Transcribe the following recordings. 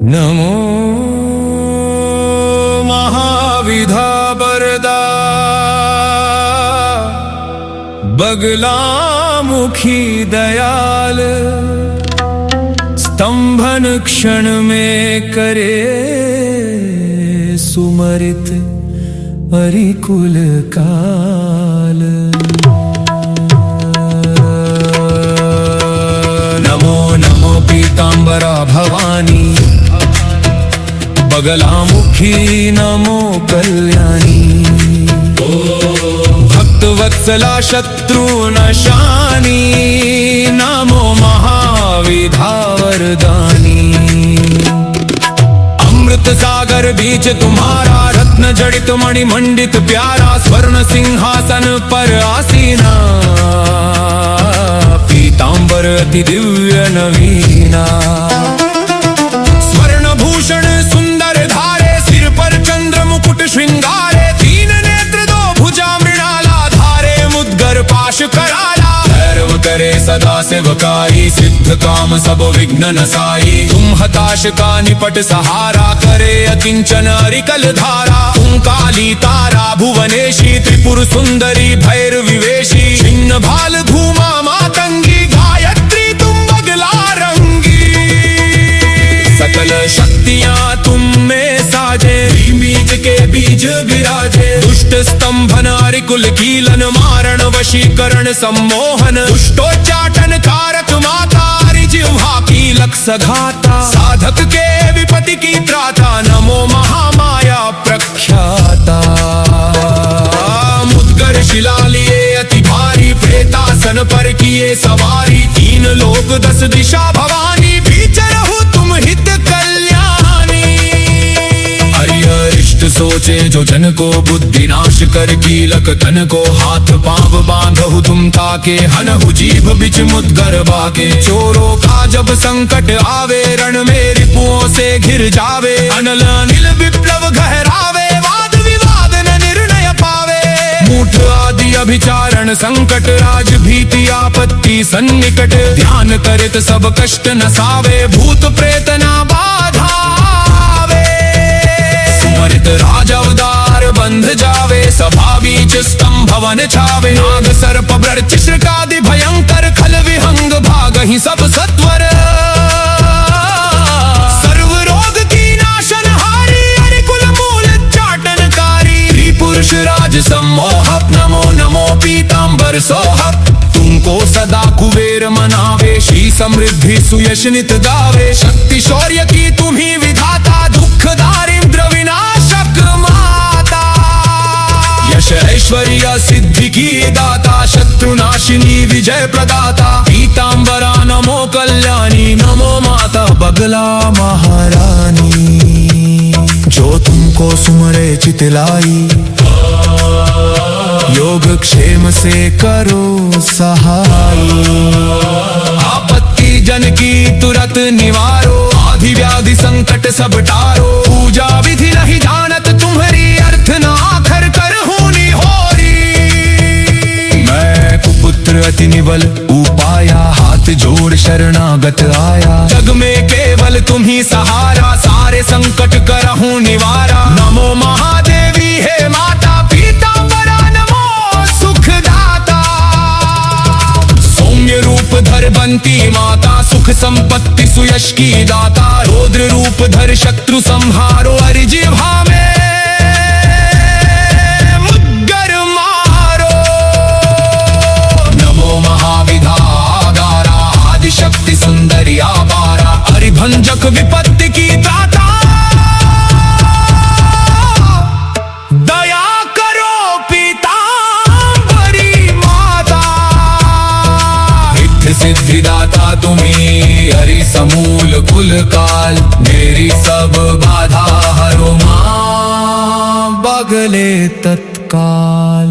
नमो महाविधा वरदा बगलामुखी दयाल, स्तंभन क्षण में करे सुमरित अरिकुल काल। नमो नमो पीतांबरा भवानी, बगलामुखी नमो कल्याणी। भक्तवत्सला शत्रुनाशानी, नमो महाविधा वरदानी। अमृत सागर बीच तुम्हारा, रत्न जड़ित मणि मंडित प्यारा, स्वर्ण सिंहासन पर आसीना, पीतांबर अति दिव्य नवीना। स्वर्ण भूषण सुंदर धारे, सिर पर चंद्र मुकुट श्रृंगारे, तीन नेत्र दो भुजा मृणाला धारे, मुद्गर पाश कराला। भैरव करे सदा सेवकाई, सिद्ध काम सब विघ्न नसाई। तुम हताश का निपट सहारा, करे अकिंचन अरिकल धारा। तुम काली तारा भुवनेशी, त्रिपुर सुंदरी भैरवी वेशी। छिन्न भाल धूमा मातंगी, गायत्री तुम बगला रंगी। सकल शक्तियां तुम में साजे, बीज के बीज विराजे। दुष्ट स्तंभन अरिकुल कीलन, मारण वशीकरण सम्मोहन। दुष्टोच्चाटन कारक माता, जिह्वा की लख सघाता। साधक के विपत्ति की त्राता, नमो महामाया प्रख्याता। मुद्गर शिला लिए अति भारी, प्रेतासन पर किए सवारी। तीन लोक दस दिशा भवानी, भीचरहु तुम हित कल्याणी। हरिहरिष्ट सोचे जो जन को, बुद्धि नाश कर कीलक तन को। हाथ पांव बांधहु तुम ताके, हनहु जीभ बिच मुद्गर बाके। चोरों का जब संकट आवे, रण में रिपुओं से घिर जावे। अनल अनिल विप्लव गहरावे, वाद विवाद न निर्णय पावे। मूठ आदि अभिचारण संकट, राज भीति आपत्ति सन्निकट। ध्यान करित सब कष्ट नसावे, भूत प्रेत ना बाधावे। सुमरित राज अवतार बंध जावे, सभा बीच स्तंभ वन छावे। नाग सर्प ब्रह्म श्रकादि भयंकर, खल विहंग भागहि सब सत्वर। सर्व रोग की नाशनहारी, अरिकुल मूल चाटनकारी। त्रिपुरुष राज सम्मोह, नमो नमो पीतांबर सोह। तुमको सदा कुबेर मनावे, श्री समृद्धि सुयश नित गावे। शक्ति शौर्य की तुम्ही विधाता, दुख दारिद्र विनाशक माता। यश ऐश्वर्य सिद्धि की दाता, शत्रुनाशिनी विजय प्रदाता। पीतांबरा नमो कल्याणी, नमो माता बगला महारानी। जो तुमको सुमरे चितलाई, योग क्षेम से करो सहाय। आपत्ति जन की तुरत निवारो, आदि व्याधि संकट सब टारो। पूजा विधि नहीं जानत तुम्हारी, अर्थ न आखर करहूं निहोरी। मैं कुपुत्र अति निबल उपाया, हाथ जोड़ शरणागत आया। जग में केवल तुम ही सहारा, सारे संकट करहूं निवारा। नमो महादेवी हे माता, पीतांबरा नमो सुखदाता। सौम्य रूप धर बंती माता, सुख संपत्ति सुयश की दाता। रौद्र रूप धर शत्रु संहारो, अरिजिह्वा में मुद्गर मारो। नमो महाविधा आगारा, आदिशक्ति सुंदरी आवारा। हरिभंजक विपत्ति की त्राता, दया करो पीतांबरी माता। सिद्ध सिद्धिदाता तुम्ही, हरि समूल कुल काल। मेरी सब बाधा हरो मां, बगले तत्काल।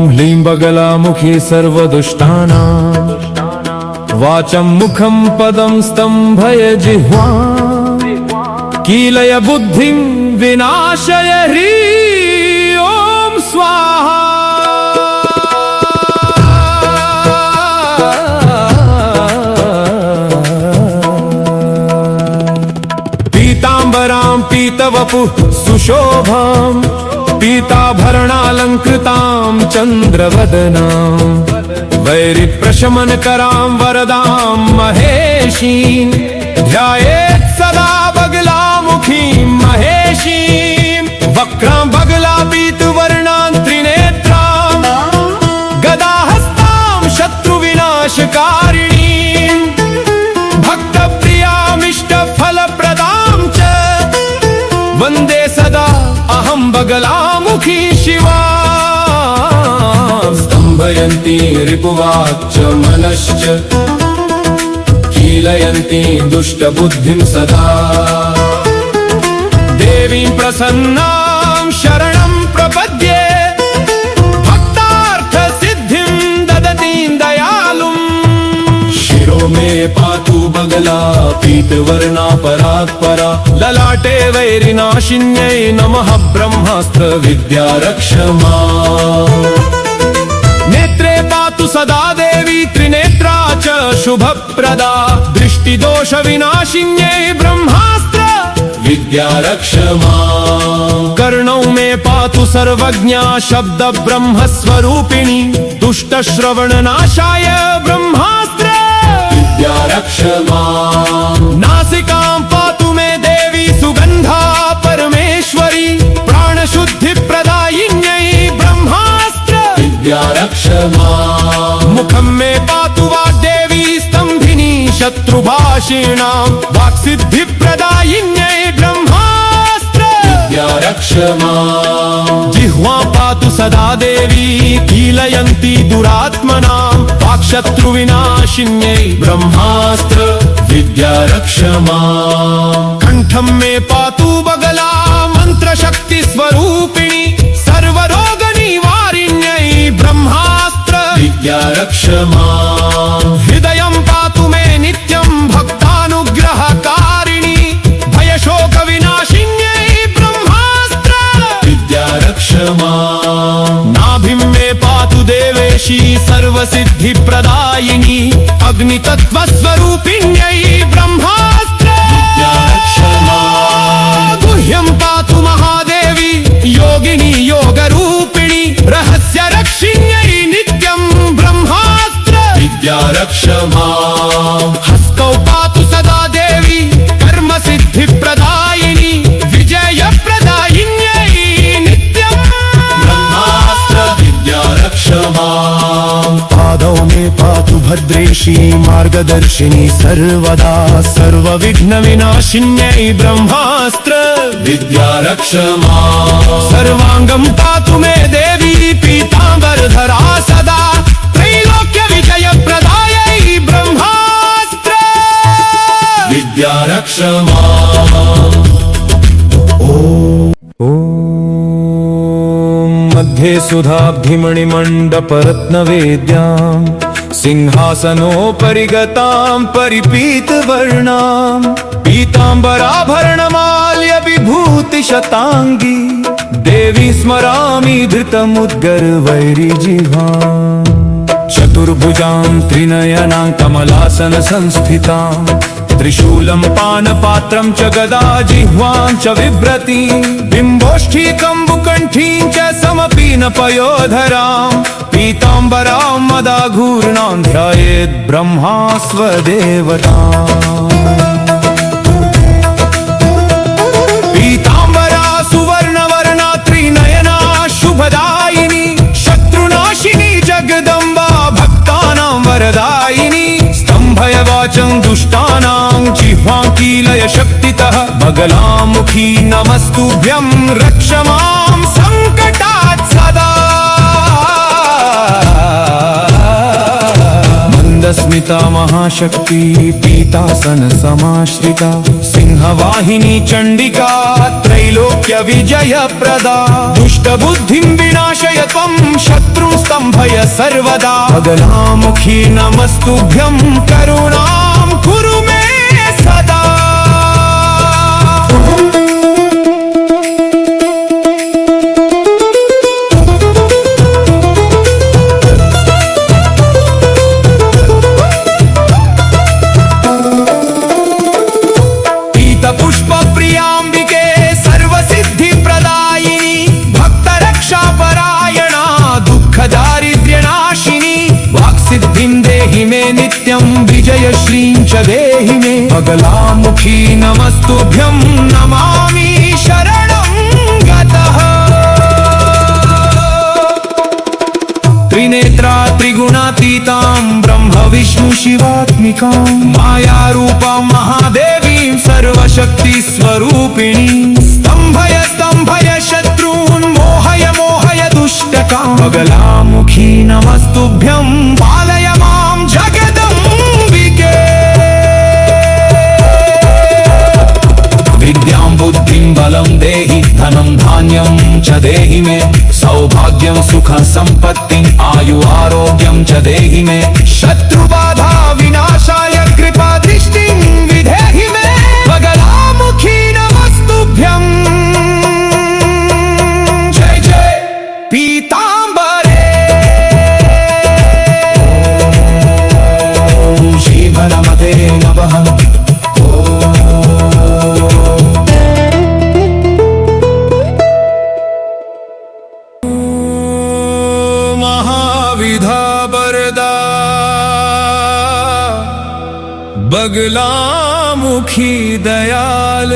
ह्लीं बगलामुखी सर्वदुष्टानां, वाचं मुखं पदं स्तंभय जिह्वा। कीलय बुद्धिं विनाशय ह्रीं ॐ स्वाहा। पीतांबरां पीतवपुः सुशोभां पीताभरणालंकृतां चंद्रवदनां वैरिप्रशमनकरां वरदां महेशीं ध्यायेत् सदा बगलामुखीं महेशीं वक्रां बगलापीतवर्णां त्रिनेत्रां गदाहस्तां शत्रुविनाशकारिणीं भक्तप्रियामिष्टफलप्रदां च वन्दे सदा अहं बगलामुखी शिवा। स्तंभयन्ती रिपुवाक्च मनश्च कीलयन्ती दुष्टबुद्धिं सदा देवीं प्रसन्नां शरणं प्रपद्ये भक्तार्थसिद्धिं ददतीं दयालुं। शिरो मे पातु बगला पीतवर्णा परात्परा ललाटे वैरिनाशिन्यै नमः ब्रह्मास्त्र विद्यारक्षमा। नेत्रे पातु सदा देवी त्रिनेत्रा च शुभप्रदा दृष्टिदोषविनाशिन्यै ब्रह्मास्त्र विद्यारक्षमा। कर्णौ मे पातु सर्वज्ञा शब्द ब्रह्मस्वरूपिणी दुष्टश्रवणनाशाय ब्रह्मास्त्र विद्यारक्षमा। नासिकां पातु मे देवी सुगन्धा परमेश्वरी प्राणशुद्धिप्रदायिन्यै ब्रह्मास्त्र विद्यारक्षमा। मुखं मे पातु वाग्देवी स्तम्भिनी शत्रुभाषिणां वाक्सिद्धिप्रदायिन्यै ब्रह्मास्त्र विद्यारक्षमा। जिह्वा पातु सदा देवी कीलयन्ती दुरात्मनां वाक्शत्रुविनाशिन्यै ब्रह्मास्त्र विद्यारक्षमा। कंठं मे पातु बगला मन्त्रशक्तिस्वरूपिणी सर्वरोगनिवारिण्यै ब्रह्मास्त्र विद्यारक्षमा। हृदयं पातु मे नित्यं भक्तानुग्रहकारिणी भयशोकविनाशिन्यै ब्रह्मास्त्र विद्यारक्षमा। नाभिं मे पातु देवेशी सर्वसिद्धिप्रदायिनी अग्नितत्त्वस्वरूपिण्यै ब्रह्मास्त्र विद्यारक्षमा। गुह्यं पातु महादेवी योगिनी योगरूपिणी रहस्यरक्षिण्यै नित्यं ब्रह्मास्त्र विद्यारक्षमा। हस्तौ पातु सदा देवी कर्मसिद्धिप्रदायिनी विजयप्रदायिन्यै नित्यं ब्रह्मास्त्र विद्यारक्षमा। पादौ मे पातु भद्रेशी मार्गदर्शिनी सर्वदा सर्वविघ्नविनाशिन्यै ब्रह्मास्त्र विद्यारक्षमा। सर्वांगं पातु मे देवी पीतांबरधरा सदा त्रैलोक्यविजयप्रदायै ब्रह्मास्त्र विद्यारक्षमा। मध्ये सुधाब्धिमणिमण्डपरत्नवेद्यां सिंहासनोपरि गतां परिपीतवर्णां पीताम्बराभरणमाल्य विभूतिशताङ्गी देवी स्मरामि धृतमुद्गरवैरिजिह्वाम्। चतुर्भुजां त्रिनयनां कमलासन संस्थितां त्रिशूलं पानपात्रं च गदा जिह्वां च बिभ्रतीं बिम्बोष्ठी कम्बुकण्ठीं च समपीन पयोधरां पीताम्बरां मदाघूर्णां ध्यायेत् ब्रह्मा स्वदेवताम्। पीताम्बरा सुवर्णवर्णा त्रिनयना शुभदायिनी शत्रुनाशिनी जगदम्बा भक्तानां वरदायिनी स्तम्भयवाचं दुष्टानां जिह्वां कीलय शक्तितः बगलामुखी नमस्तुभ्यं रक्ष मां सङ्कटात् सदा। मन्दस्मिता महाशक्ति पीतासन समाश्रिता सिंहवाहिनी चण्डिका त्रैलोक्य विजयप्रदा दुष्टबुद्धिं विनाशय त्वं शत्रुं स्तम्भय सर्वदा। बगलामुखी नमस्तुभ्यं करुणां कुरु मे सदा। विद्यांबिके सर्वसिद्धि प्रदायिनी भक्त रक्षा परायणा दुःख दारिद्र्य नाशिनी वाक्सिद्धिं देहि मे नित्यं विजयश्रीं च देहि मे बगलामुखी नमस्तुभ्यं नमामि शरणं गतः त्रिनेत्रा त्रिगुणातीतां ब्रह्म विष्णु शिवात्मिकां मायारूपां महादेवीं सर्वशक्ति स्वरूपिणी स्तंभय स्तंभय शत्रून् मोहय मोहय दुष्टकां बगलामुखी नमस्तुभ्यं पालय मां जगदम्बिके विद्यां बुद्धिं बलं देहि धनं धान्यं च देहि मे सौभाग्यं सुख संपत्तिं आयु आरोग्यं च देहि मे शत्रुबाधा विनाशाय कृपा दृष्टिं विधेहि मे बगलामुखी नमस्तुभ्यं जय जय पीताम्बरे श्रीभरमते नमः बगलामुखी दयाल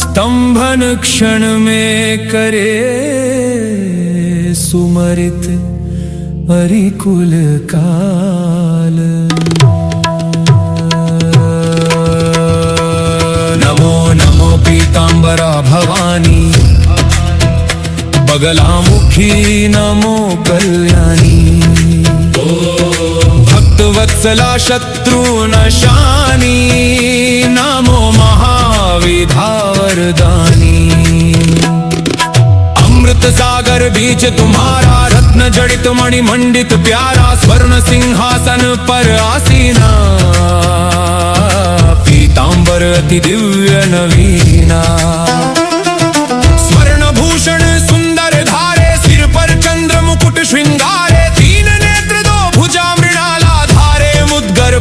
स्तंभन क्षण में करे सुमरित अरिकुल काल नमो नमो पीतांबरा भवानी बगलामुखी नमो कल्याणी वत्सला शत्रुनशानी नमो महाविधावरदानी अमृत सागर बीच तुम्हारा रत्न जड़ित मणि मंडित प्यारा स्वर्ण सिंहासन पर आसीना पीतांबर अति दिव्य नवीना स्वर्ण भूषण सुंदर धारे सिर पर चंद्र मुकुट श्रृंगारे तीन नेत्र दो भुजा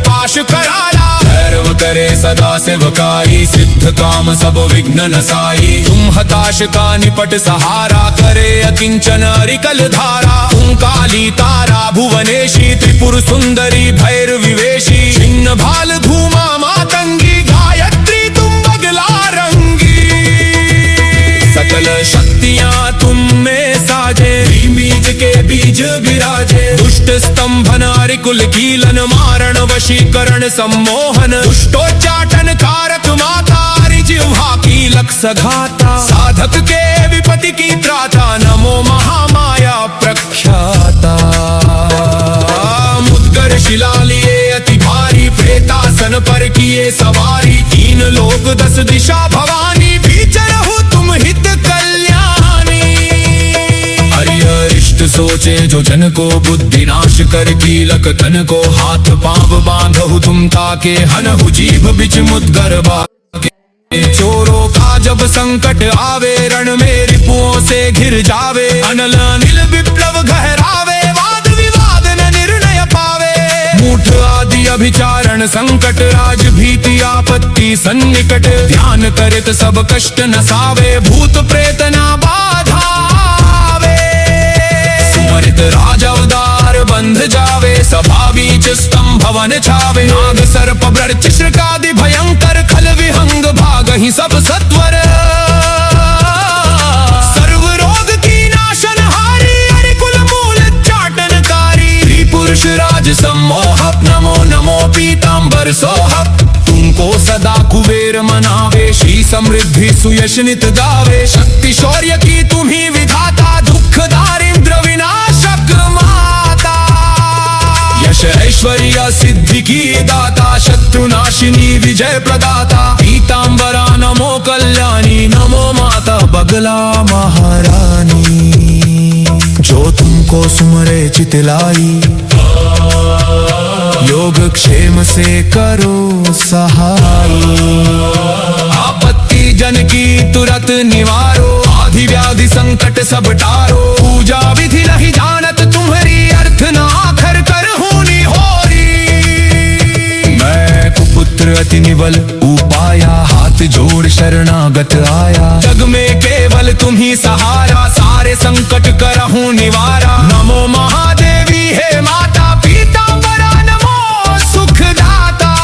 पाश कराला भैरव करे सदा सेवकाई सिद्ध काम सब विघ्न नसाई तुम हताश का निपट सहारा करे अकिंचन अरिकल धारा तुम काली तारा भुवनेशी त्रिपुर सुंदरी भैरविवेशी छिन्न भाल धूमा मातंगी गायत्री तुम बगला रंगी सकल शक्तियां तुम में साजे बीज के बीज विराजे दुष्ट स्तंभन अरिकुल कीलन मारण वशीकरण सम्मोहन दुष्टोच्चाटन कारक माता जिह्वा की लख सघाता साधक के विपत्ति की त्राता नमो महामाया प्रख्याता मुद्गर शिला लिए अति भारी प्रेतासन पर किए सवारी तीन लोक 10 दिशा भवानी भीचरहु तुम हित कल्याणी अरिष्ट सोचे जो जन को बुद्धि नाश कर कीलक तन को हाथ पांव बांधहु तुम ताके हनहु जीभ बिच मुद्गर चोरों का जब संकट आवे रण में रिपुओं से घिर जावे अनल अनिल विप्लव गहरावे वाद विवाद न निर्णय पावे मूठ आदि अभिचारण संकट राज भीति आपत्ति सन्निकट ध्यान करित सब कष्ट नसावे भूत प्रेत ना बाधावे सुमरित राज अवतार बंध जावे सभा बीच स्तंभ भवन छावे नाग सर्प ब्रच श्रकादि भयंकर खल विहंग भागहि सब सत्वर सर्व रोग की नाशनहारी अरिकुल मूल चाटनकारी त्रिपुरुष राज सम्मोहक नमो नमो पीतांबर सोहक तुमको सदा कुबेर मनावे श्री समृद्धि सुयश नित गावे शक्ति शौर्य की तुम्ही विधाता दुख दारिद्र विनाशक माता यश ऐश्वर्य सिद्धि की दाता शत्रुनाशिनी विजय प्रदाता पीतांबरा नमो कल्याणी नमो माता बगला महारानी जो तुमको सुमरे चितलाई योग क्षेम से करो सहाय आपत्ति जन की तुरंत निवारो आदि व्याधि संकट सब टारो पूजा विधि नहीं जानत तुम्हारी अर्थ न आखर कर होनी होरी मैं कुपुत्र अति निबल उपाया हाथ हाथ जोड़ शरणागत आया। जग में केवल तुम ही सहारा, सारे संकट करहूं निवारा। नमो महादेवी हे माता, पीतांबरा नमो सुखदाता।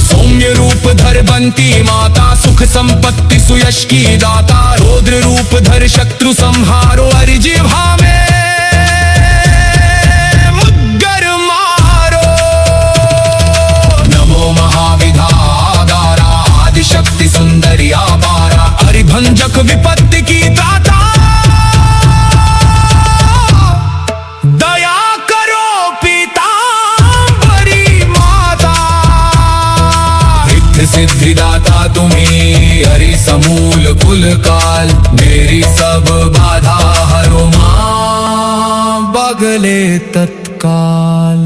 सौम्य रूप धर बंती माता, सुख संपत्ति सुयश की दाता। रौद्र रूप धर शत्रु संहारो, अरिजिह्वा में शक्ति सुंदरी आपारा। हरिभंजक विपत्ति की दाता, दया करो पीतांबरी माता। रिद्धि सिद्धि दाता तुम्ही, हरि समूल कुल काल। मेरी सब बाधा हरो मां, बगले तत्काल।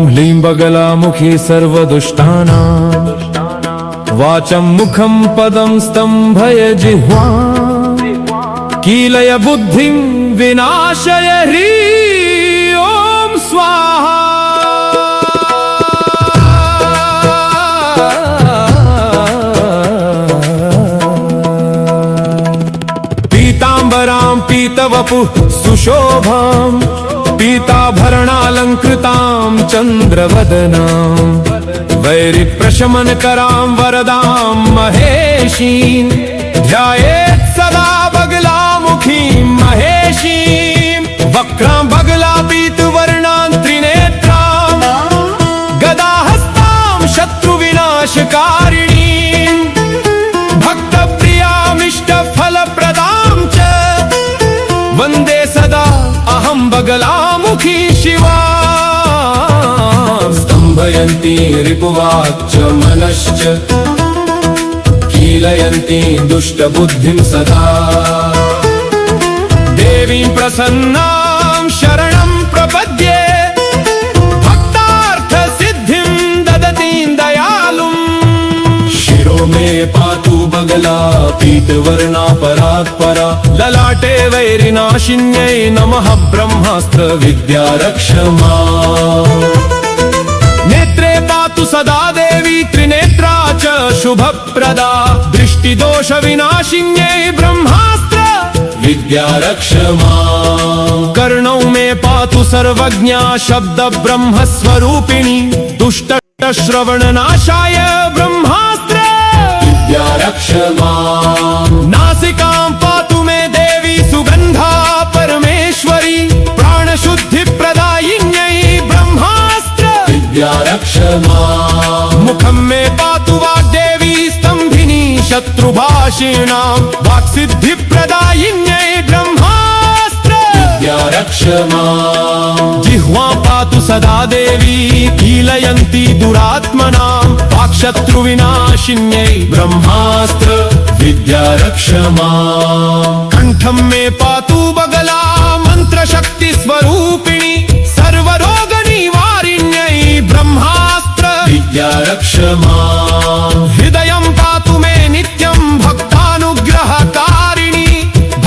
ह्लीं बगलामुखी सर्वदुष्टानां, वाचं मुखं पदं स्तंभय जिह्वां। कीलय बुद्धिं विनाशय ह्रीं ॐ स्वाहा। पीतांबरां पीतवपुः सुशोभां, पीताभरणालंकृतां चंद्रवदनां। वैरिप्रशमनकरां वरदां महेशीं, ध्यायेत् सदा बगलामुखीं महेशीं। वक्रां बगलापीतवर्णां त्रिनेत्रां, गदाहस्तां शत्रुविनाशकारिणीं। भक्तप्रियामिष्टफलप्रदां च, वन्दे सदा अहं बगलामुखी शिवा। स्तंभयन्ती रिपुवाक्च मनश्च, कीलयन्ती दुष्टबुद्धिं सदा। देवीं प्रसन्नां शरणं प्रपद्ये, भक्तार्थसिद्धिं ददतीं दयालुम्। शिरो मे पातु बगला पीतवर्णा परात्परा। ललाटे वैरिनाशिन्यै नमः, ब्रह्मास्त्र विद्या रक्ष माम्। नेत्रे पातु सदा देवी त्रिनेत्रा च शुभप्रदा। दृष्टिदोष विनाशिन्यै ब्रह्मास्त्र विद्या रक्ष माम्। कर्णौ मे पातु सर्वज्ञा शब्द ब्रह्म स्वरूपिणी। दुष्ट श्रवणनाशाय ब्रह्मास्त्र विद्या रक्ष माम्। नासिकां पातु मे देवी सुगंधा परमेश्वरी। प्राणशुद्धि प्रदायिन्यै ब्रह्मास्त्र विद्या रक्ष माम्। मुखं मे पातु वाग्देवी स्तंभिनी शत्रुभाषिणां। वाक्सिद्धि प्रदायिन्यै ब्रह्मास्त्र विद्या रक्ष माम्। जिह्वा पातु सदा देवी कीलयन्ती दुरात्मनां। वाक्शत्रुविनाशिन्यै ब्रह्मास्त्र विद्या रक्ष माम्। कंठं मे पातु बगला मंत्रशक्ति स्वरूपिणी। सर्वरोगनिवारिण्यै ब्रह्मास्त्र विद्या रक्ष माम्। हृदयं पातु मे नित्यं भक्तानुग्रहकारिणी।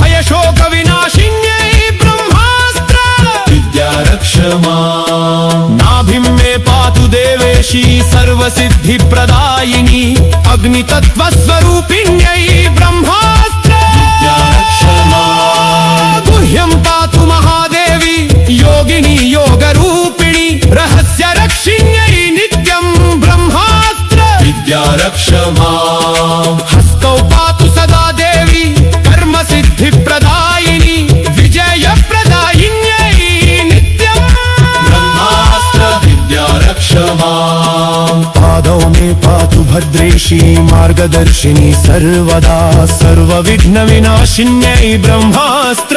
भयशोकविनाशिन्यै ब्रह्मास्त्र विद्या रक्ष माम्। नाभिं मे पातु देवेशी सर्वसिद्धिप्रदायिनी। अग्नितत्त्वस्वरूपिण्यै ब्रह्मास्त्र विद्या रक्ष माम्। गुह्यं पातु महादेवी योगिनी योगरूपिणी। रहस्यरक्षिण्यै नित्यं ब्रह्मास्त्र विद्या रक्ष माम्। हस्तौ पातु सदा देवी कर्मसिद्धिप्रदायिनी। विजयप्रदायिन्यै नित्यं ब्रह्मास्त्र विद्या रक्ष माम्। पादौ मे पातु भद्रेशी मार्गदर्शिनी सर्वदा। सर्वविघ्नविनाशिन्यै ब्रह्मास्त्र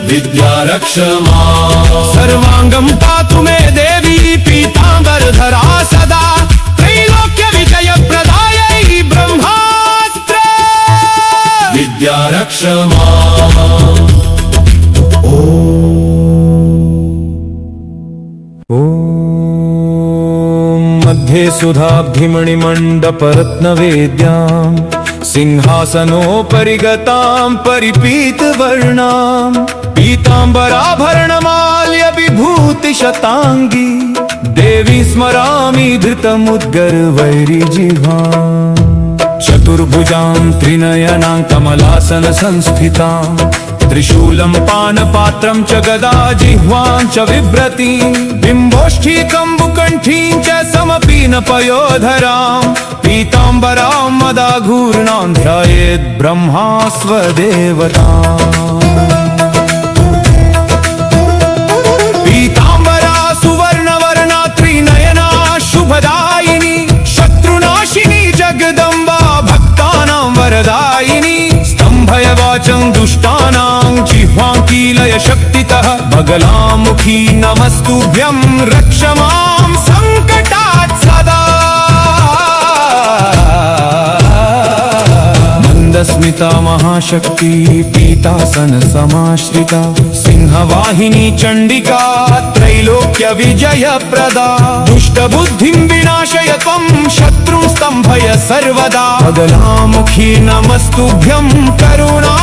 विद्या रक्ष माम्। सर्वांगं पातु मे देवी पीतांबरधरा सदा। त्रैलोक्यविजयप्रदायै ब्रह्मास्त्र विद्या रक्ष माम्। मध्ये सुधाब्धिमणिमण्डपरत्नवेद्याम् सिंहासनोपरि गतां परिपीतवर्णां पीताम्बराभरणमाल्य विभूतिशताङ्गी देवी स्मरामि धृतमुद्गरवैरिजिह्वाम् चतुर्भुजां त्रिनयनां कमलासन संस्थितां त्रिशूलं पानपात्रं च गदा जिह्वां च बिभ्रतीं बिम्बोष्ठी कम्बुकण्ठीं च समपीन पयोधरां पीताम्बरां मदाघूर्णां ध्यायेत् ब्रह्मा स्वदेवताम् पीताम्बरा सुवर्णवर्णा त्रिनयना शुभदायिनी शत्रुनाशिनी जगदम्बा भक्तानां वरदायिनी स्तम्भय वाचं दुष्टानां जिह्वां कीलय शक्तितः बगलामुखी नमस्तुभ्यं रक्ष मां सङ्कटात् सदा मन्दस्मिता महाशक्ति पीतासन समाश्रिता सिंहवाहिनी चण्डिका त्रैलोक्य विजयप्रदा दुष्टबुद्धिं विनाशय त्वं शत्रुं स्तम्भय सर्वदा बगलामुखी नमस्तुभ्यं करुणा